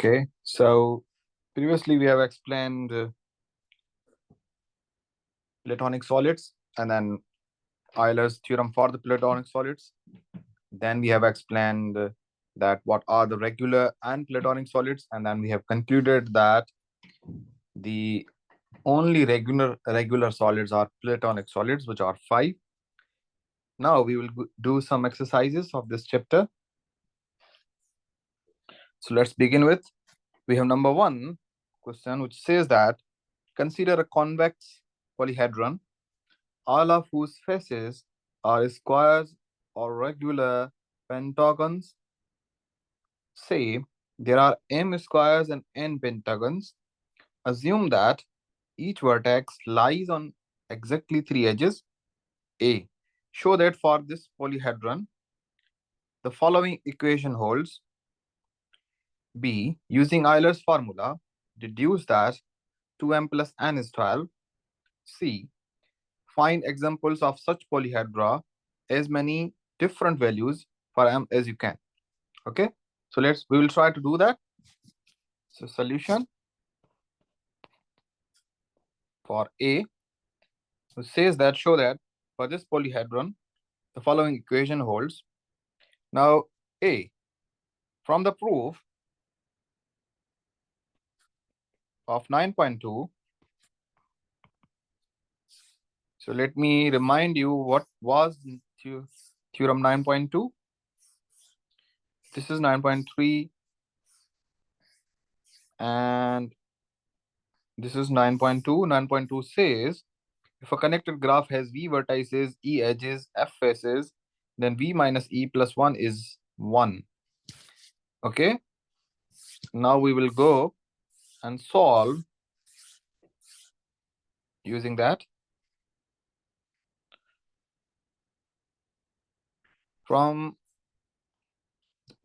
Okay, so previously we have explained Platonic solids and then Euler's theorem for the Platonic solids. Then we have explained that what are the regular and Platonic solids, and then we have concluded that the only regular solids are Platonic solids, which are 5. Now we will do some exercises of this chapter. So let's begin with, we have number 1 question, which says that consider a convex polyhedron, all of whose faces are squares or regular pentagons. Say there are m squares and n pentagons. Assume that each vertex lies on exactly 3 edges. A. Show that for this polyhedron, the following equation holds. B. Using Euler's formula, deduce that 2m plus n is 12. C. Find examples of such polyhedra, as many different values for m as you can. Okay, so we will try to do that. So solution for A, it says that show that for this polyhedron, the following equation holds. Now A, from the proof of 9.2, so let me remind you what was theorem 9.2. This is 9.3 and this is 9.2. 9.2 says if a connected graph has V vertices, E edges, F faces, then V minus E plus 1 is 1. Okay. Now we will go and solve using that. From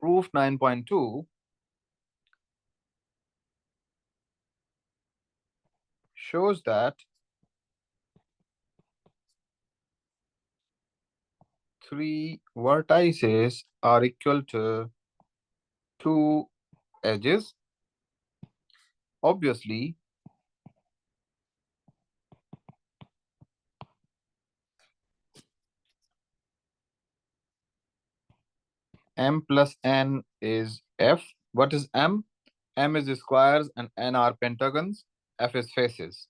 proof 9.2, shows that 3 vertices are equal to 2 edges. Obviously, m plus n is f. What is m? M is squares and n are pentagons. F is faces.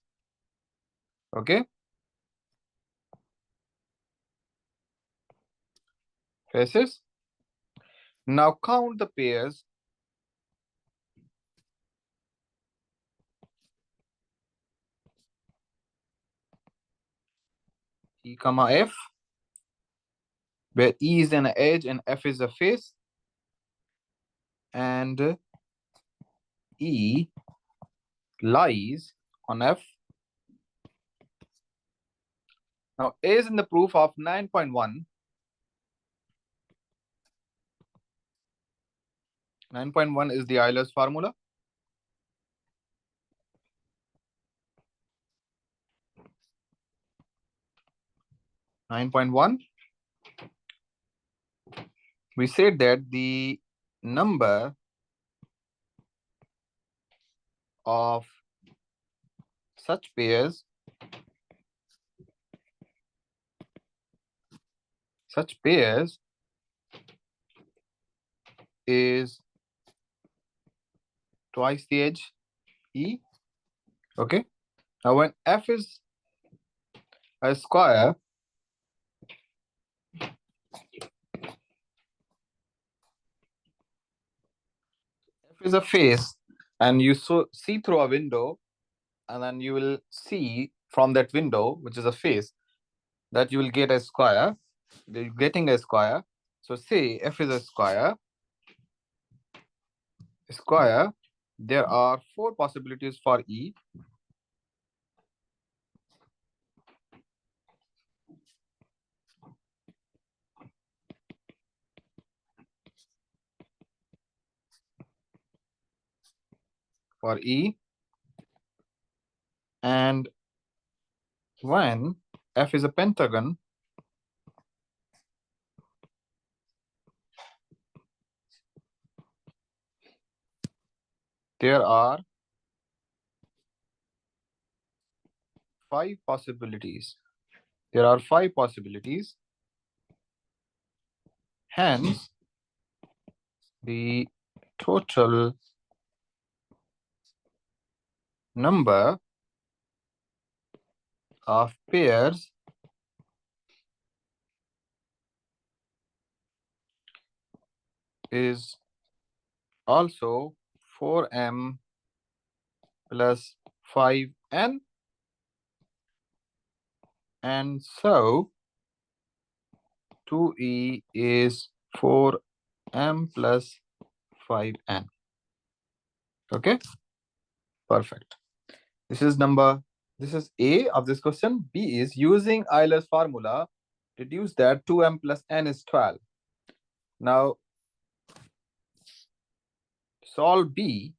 Okay? Faces. Now count the pairs. E comma f, where E is an edge and F is a face, and E lies on F. Now A is in the proof of 9.1. 9.1 is the Euler's formula. We said that the number of such pairs is twice the edge E. Okay. Now when F is a square, F is a face, and you see through a window, and then you will see from that window, which is a face, that you will get a square. You're getting a square. So say F is a square. There are 4 possibilities for E. And when F is a pentagon, there are 5 possibilities. There are 5 possibilities. Hence, the total number of pairs is also 4m plus 5n, and so 2e is 4m plus 5n. Okay, perfect. This is A of this question. B is using Euler's formula, deduce that 2m plus n is 12. Now, solve B.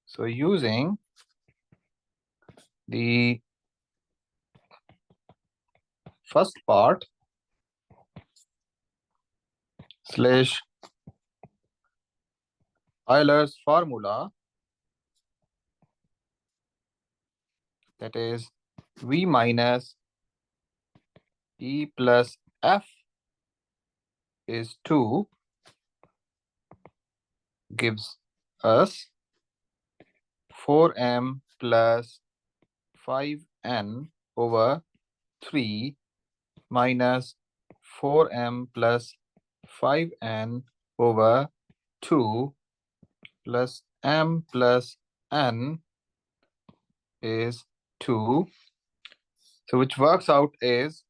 So using the first part slash Euler's formula, that is V minus E plus F is 2, gives us 4m plus 5n over 3 minus 4m plus 5n over 2 plus m plus n is 2. So which works out is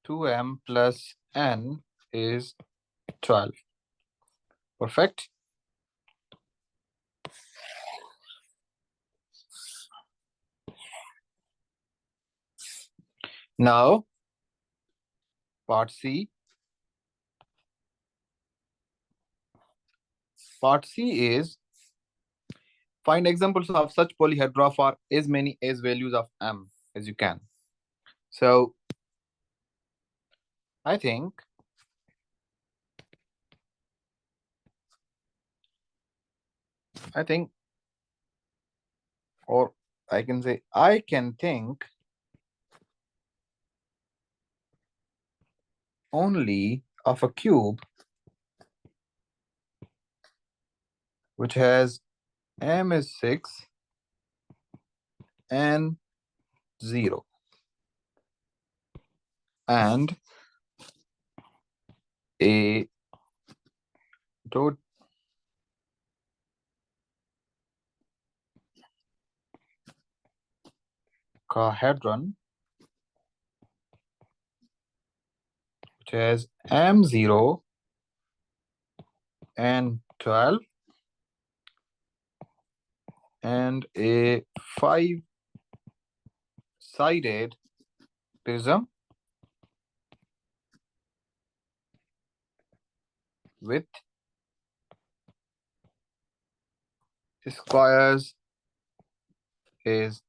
2m plus n is 12. Perfect. Now, part C. Part C is find examples of such polyhedra for as many as values of m as you can. So I think or I can say I can think only of a cube which has m is 6 and 0 and a dodecahedron which has m0 and 12 and a 5-sided prism with squares as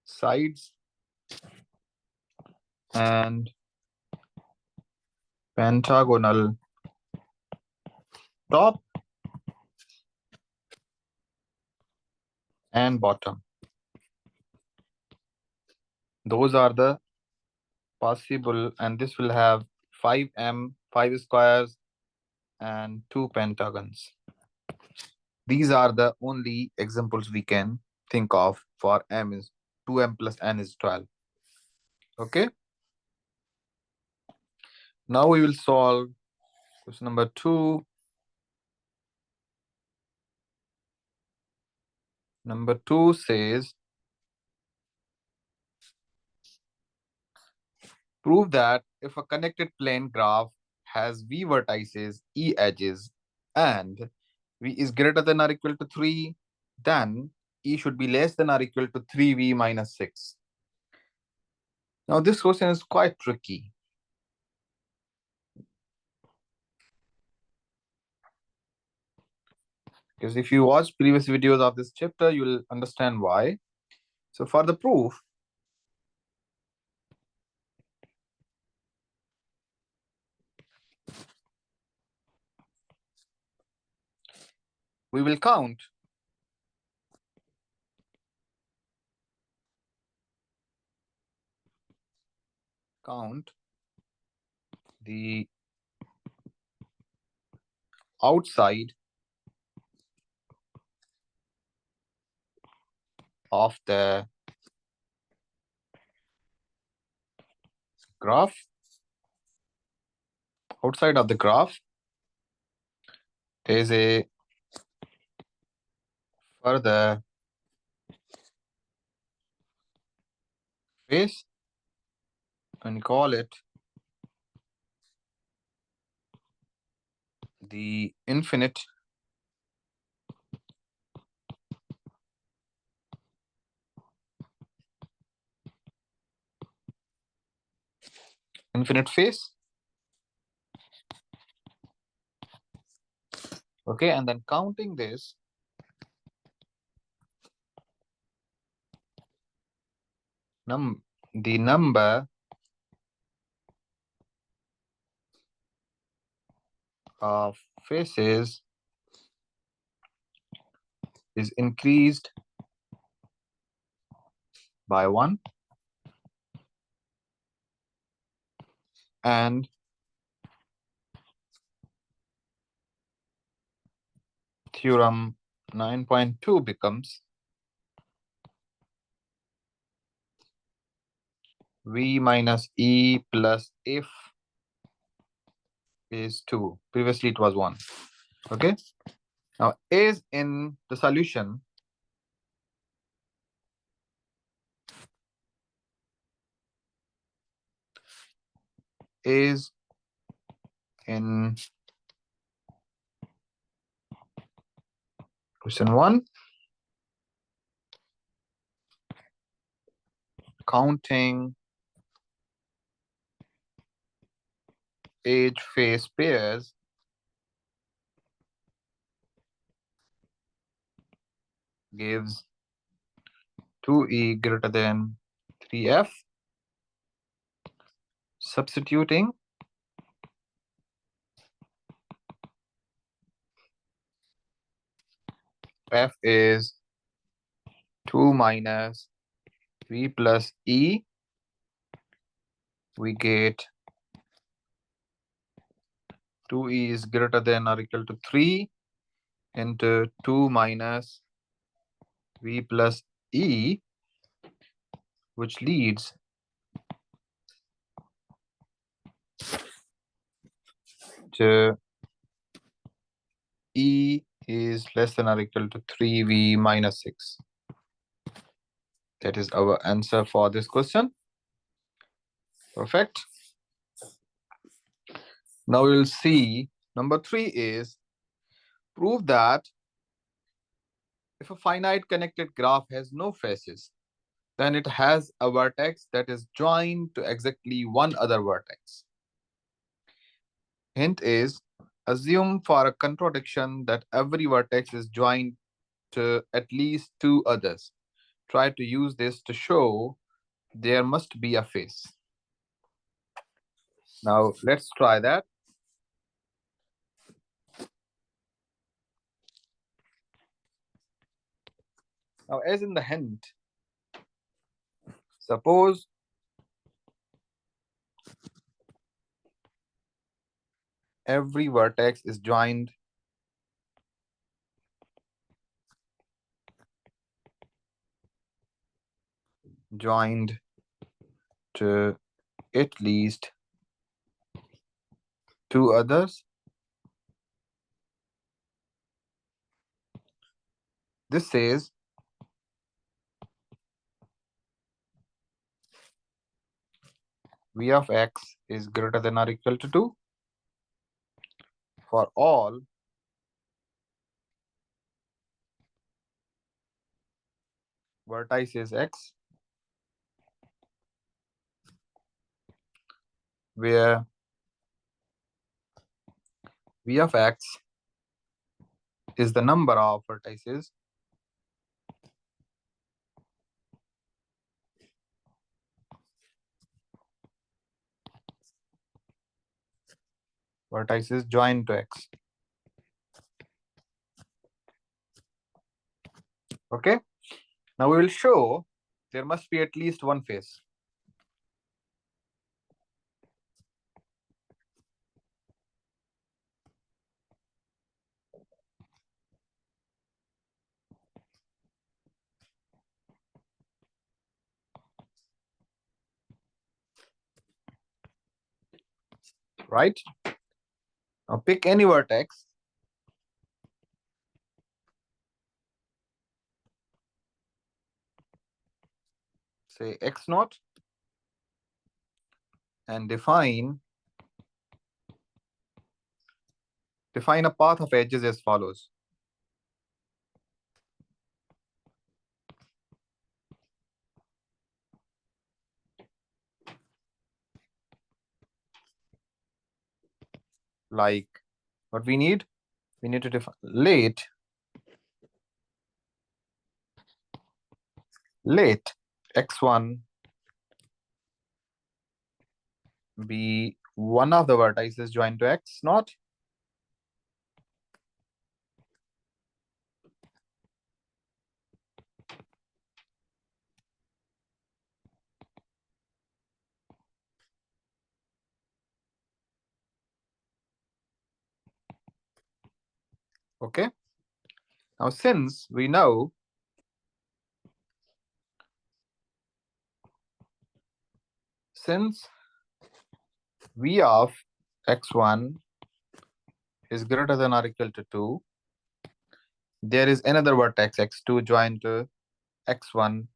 sides and pentagonal top and bottom. Those are the possible, and this will have 5m, 5 squares, and 2 pentagons. These are the only examples we can think of for m is 2m plus n is 12. Okay. Now we will solve question number 2. Number 2 says, prove that if a connected plane graph has v vertices, e edges, and v is greater than or equal to 3, then e should be less than or equal to 3v minus 6. Now this question is quite tricky. Because if you watch previous videos of this chapter, you will understand why. So for the proof, we will count the outside of the graph. Outside of the graph is a further face, and call it the infinite face. Okay, and then counting this, the number of faces is increased by 1, and theorem 9.2 becomes v minus e plus if is 2. Previously it was 1. Okay, now is in the solution is in question 1 counting age phase pairs gives 2e greater than 3f. Substituting f is 2 minus v plus e, we get 2e is greater than or equal to 3 into 2 minus v plus e, which leads to e is less than or equal to 3v minus 6. That is our answer for this question. Perfect. Now we will see number 3 is prove that if a finite connected graph has no faces, then it has a vertex that is joined to exactly one other vertex. Hint is, assume for a contradiction that every vertex is joined to at least 2 others. Try to use this to show there must be a face. Now let's try that. Now, as in the hint, suppose every vertex is joined to at least 2 others. This says v of x is greater than or equal to 2 for all vertices x, where v of x is the number of vertices joined to x. Okay. Now we will show there must be at least one face. Right? Now pick any vertex. Say x naught and define a path of edges as follows. Like what we need to define let x1 be one of the vertices joined to x naught. Okay. Now since we know v of x1 is greater than or equal to 2, there is another vertex x2 joined to x1.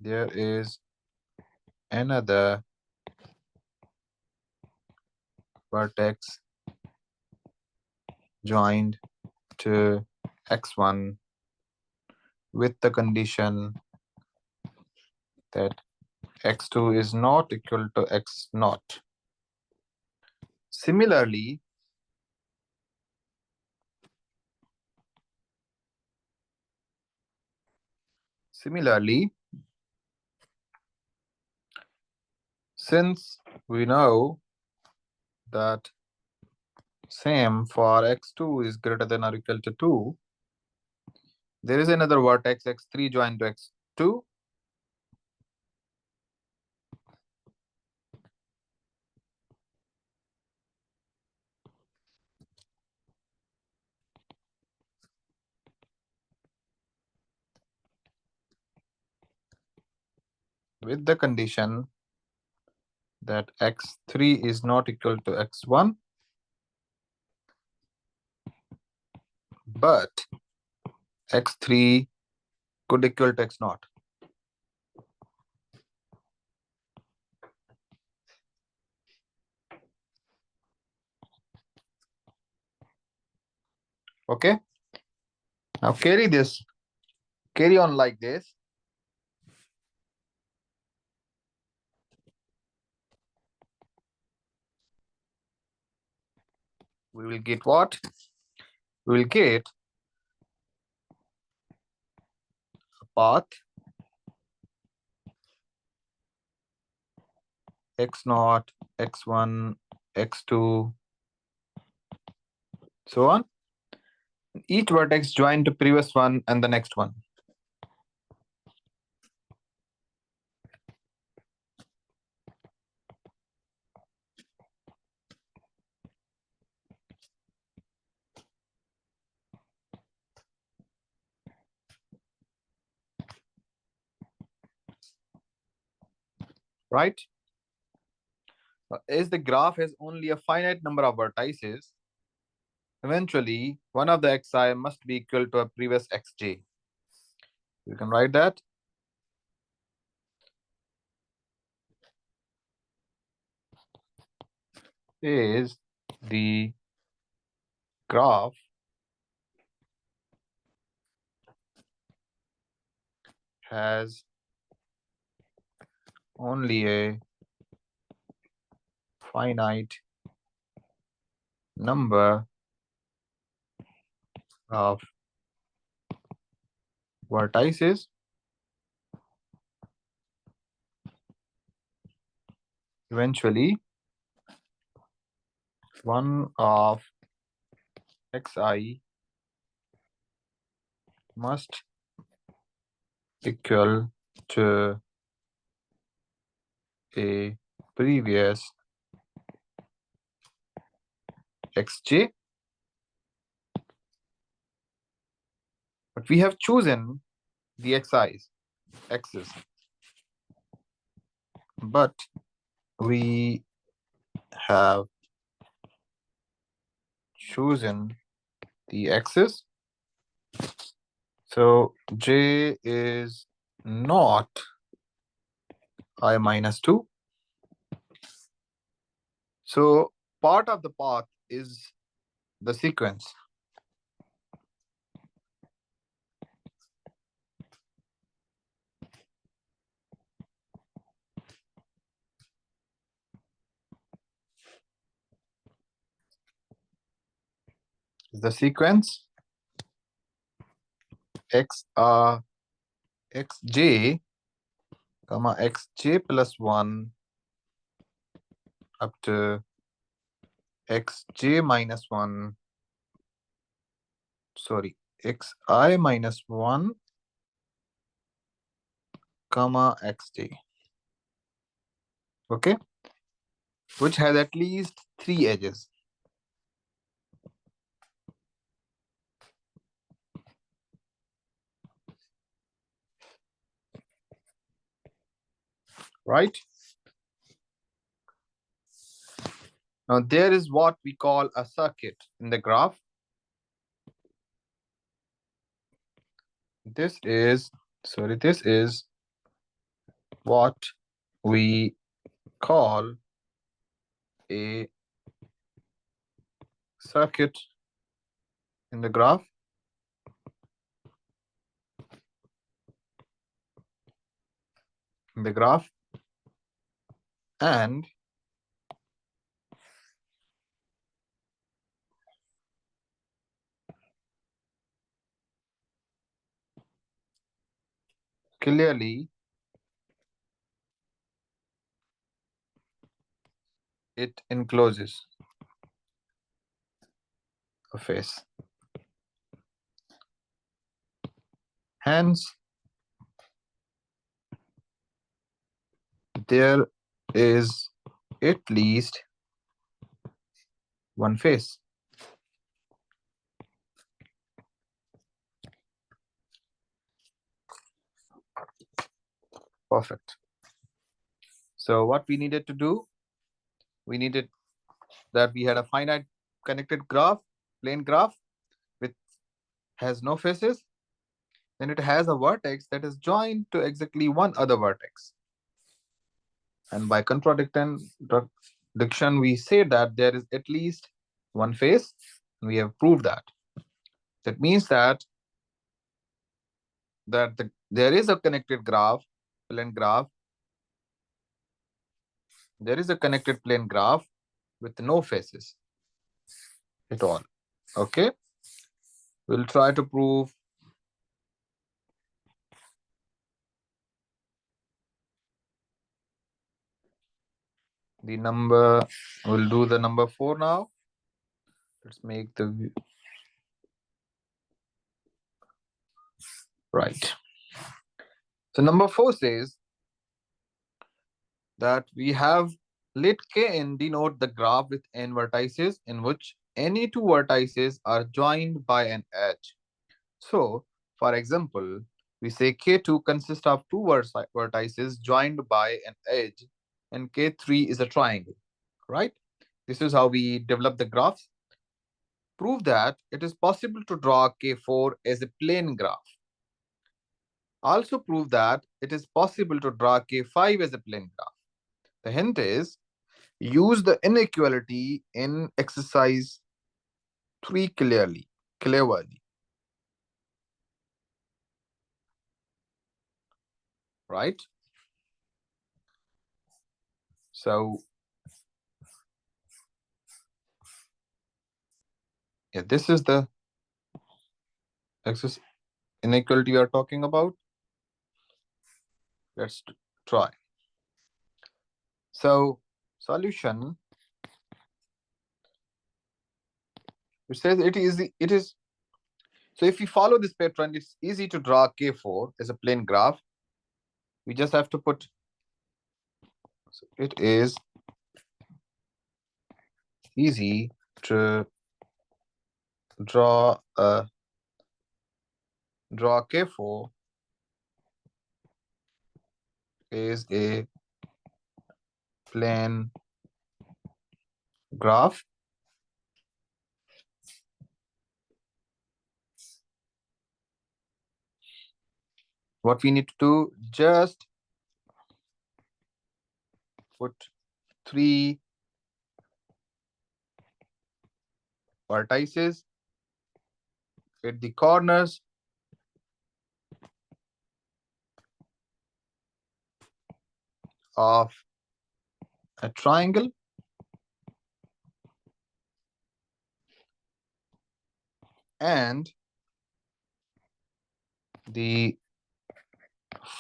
There is another vertex joined to x1 with the condition that x2 is not equal to x naught. Similarly, since we know that same for x2 is greater than or equal to 2, there is another vertex x3 joined to x2. With the condition that x3 is not equal to x1, but x3 could equal to x naught. Okay. Now carry on like this. We will get what? We will get a path x naught, x1, x2, so on. Each vertex joined to previous one and the next one. Right? As the graph has only a finite number of vertices, eventually one of the xi must be equal to a previous xj. You can write that. Is the graph has only a finite number of vertices, eventually one of xi must equal to a previous xj, but we have chosen the x's, but we have chosen the x's, so j is not I minus 2. So part of the path is the sequence. The sequence xj comma xj plus 1 up to xj minus 1, sorry, xi minus 1 comma xj, okay, which has at least 3 edges. Right? Now there is what we call a circuit in the graph. This is what we call a circuit in the graph. And clearly it encloses a face. Hence, there is at least one face. Perfect. So what we needed to do, we needed that we had a finite connected graph, plane graph, which has no faces. Then it has a vertex that is joined to exactly one other vertex. And by contradiction, we say that there is at least one face. We have proved that. That means that there is a connected graph, plane graph. There is a connected plane graph with no faces at all. Okay, we'll try to prove the number. We'll do the number 4 now. Let's make the right. So number 4 says that we have let Kn denote the graph with n vertices in which any two vertices are joined by an edge. So, for example, we say K2 consists of two vertices joined by an edge, and K3 is a triangle, right? This is how we develop the graphs. Prove that it is possible to draw K4 as a plane graph. Also prove that it is possible to draw K5 as a plane graph. The hint is use the inequality in exercise 3 cleverly. Right? So, yeah, this is the exercise inequality we are talking about. Let's try. So, solution, it says it is So if we follow this pattern, it's easy to draw K4 as a plane graph. We just have to put, so it is easy to draw K4 is a plane graph. What we need to do, just put 3 vertices at the corners of a triangle, and the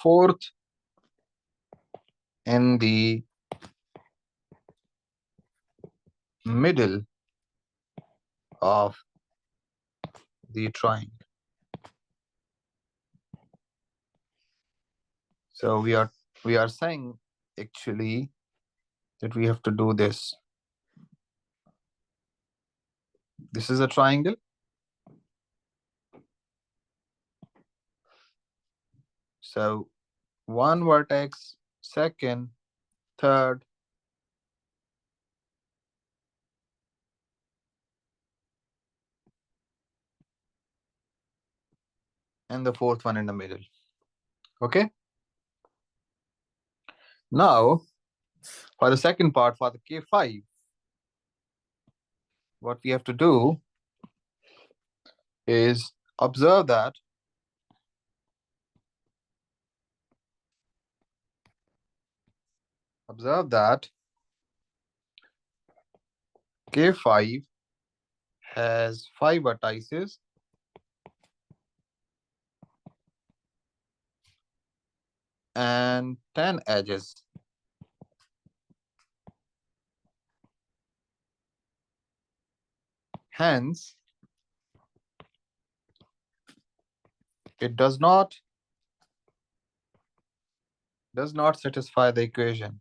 fourth in the middle of the triangle. So we are saying actually that we have to do this. This is a triangle. So one vertex, second, third, and the fourth one in the middle. Okay. Now, for the second part, for the K5, what we have to do is observe that K5 has 5 vertices and 10 edges. Hence, it does not satisfy the equation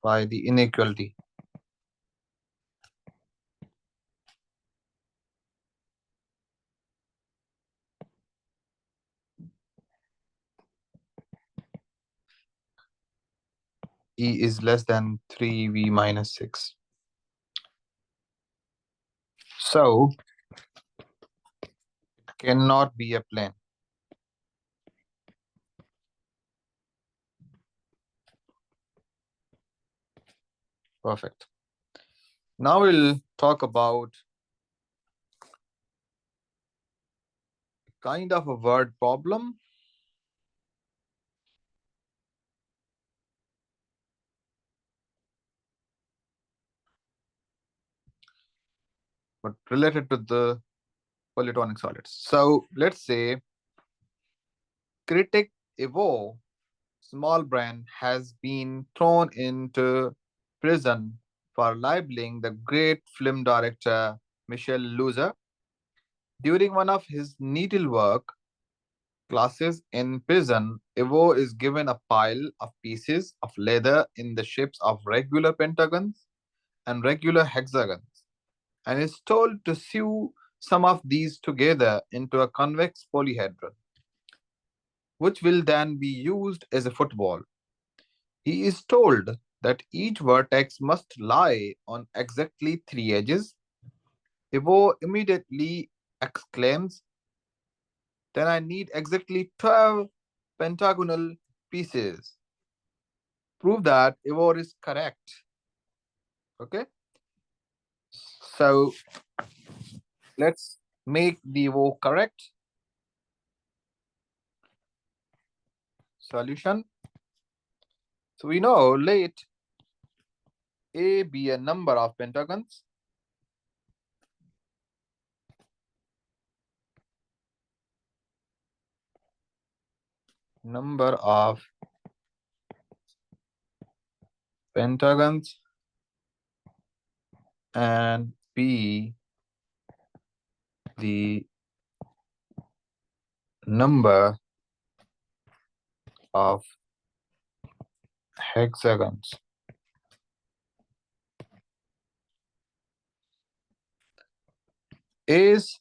by the inequality. E is less than 3v minus 6. So, cannot be a plane. Perfect. Now we'll talk about kind of a word problem. But related to the polytonic solids. So let's say critic Evo, small brand, has been thrown into prison for libeling the great film director Michel Lozer. During one of his needlework classes in prison, Evo is given a pile of pieces of leather in the shapes of regular pentagons and regular hexagons, and is told to sew some of these together into a convex polyhedron, which will then be used as a football. He is told that each vertex must lie on exactly 3 edges. Evo immediately exclaims, then I need exactly 12 pentagonal pieces. Prove that Evo is correct. Okay. So let's make the Evo correct. Solution. So we know let A be a number of pentagons. Number of pentagons, and B the number of hexagons is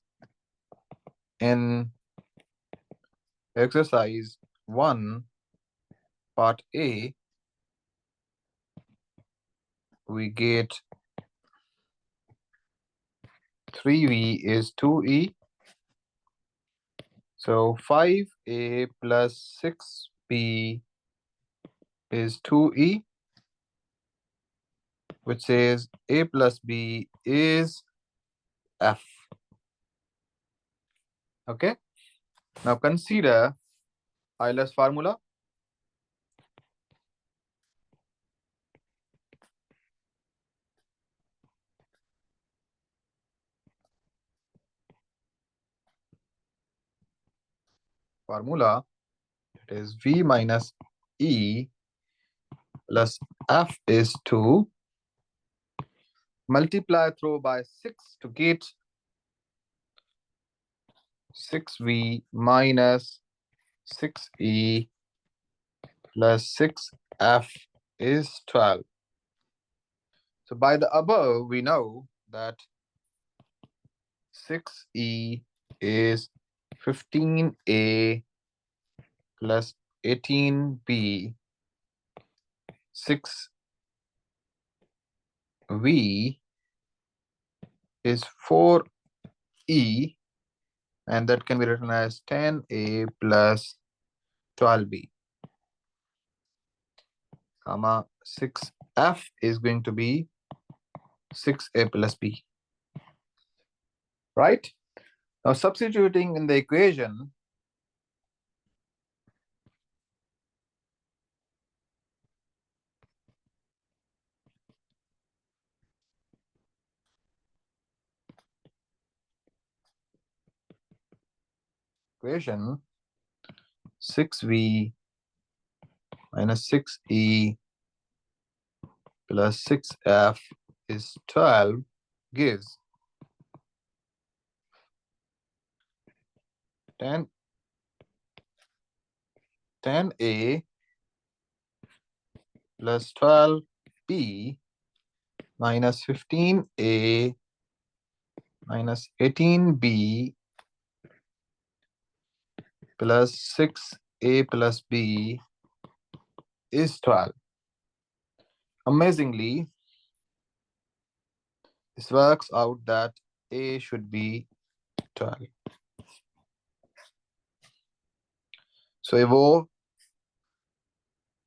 in exercise 1 part A, we get 3v is 2e. So 5a plus 6b is 2e, which says a plus b is f. Okay. Now consider Euler's formula. Formula, it is v minus e plus f is 2. Multiply through by 6 to get 6v minus 6e plus 6f is 12. So by the above, we know that 6e is 15a plus 18b. 6v is 4e, and that can be written as 10a plus 12b, comma 6f is going to be 6a plus b, right? Now substituting in the equation, equation 6v minus 6e plus 6f is 12 gives 10a plus 12b minus 15a minus 18b plus 6a plus b is 12. Amazingly, this works out that a should be 12. So above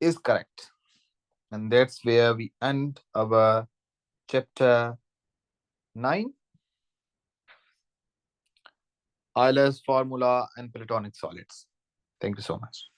is correct. And that's where we end our chapter 9, Euler's formula and Platonic solids. Thank you so much.